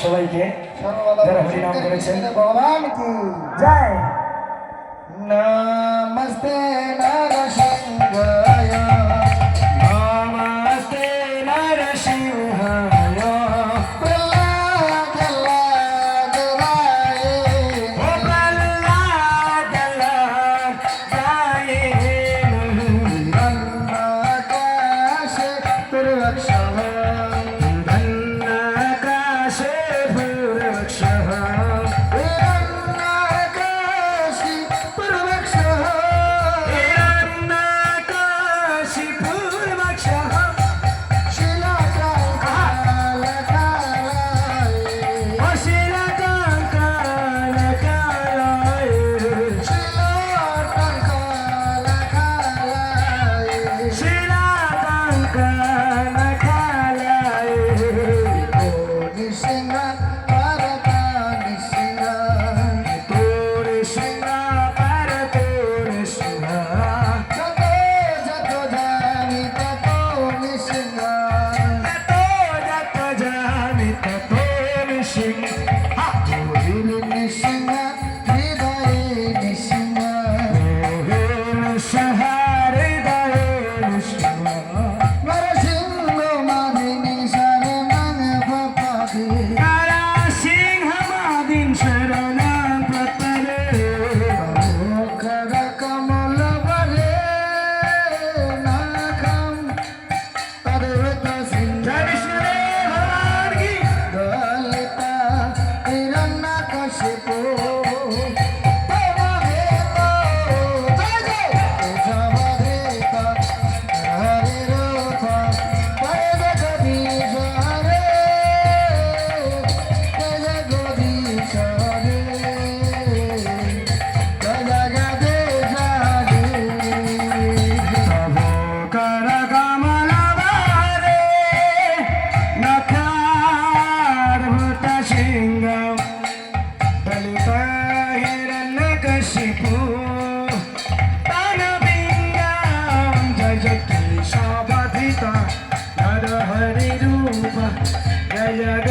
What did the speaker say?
সবাইকে যারা হরিনাম করেছেন ভগবান কি জয়। নমস্তে নরসিংহায় নমস্তে নরসিংহায় প্রহ্লাদ রায় ও প্রহ্লাদ রায় আকাশে পূর্বক্ষः ধন্যাকাশে ভূর্ভুক্ষः আকাশে পূর্বক্ষः হিরণ্যাকাশে ভূর্ভুক্ষः শিলাকালাকালায় অশিলাকাঙ্কালকালয় শিলাকালাকালায় শিলাকাঙ্কালকালয় নিসিংহ পারতা নিসিংহ তোর সিংহ পর তোর সিংহ যত যত জানি তত নিসিংহ যত জানি তত সিংহ হরির নিসিংহ হৃদয়ে নিসিংহ সহারে সিংহ নরসিংহ মাদিনী সারে মাঙে ভপাদি কারা সিংহ মাদিন শরণাং প্রপরে মুখর কমল বলে নাখম তদেবত সিংহ জয় বিষ্ণুদেব ভগবান কি দলিতা হিরণ্যকশিপু প্রভাবিত জয় জয় প্রভাবিত হরি রূপ জয় জগদীশ হরে জয় জগদীশ হরে জয় জগদীশ হরে তব কর কমল বারে নখার ভূত সিংহ দলিত হিরণ্যকশিপু তানবিঙ্গম জয় জয় কেশবাধিত নর হরি রূপ জয় জয়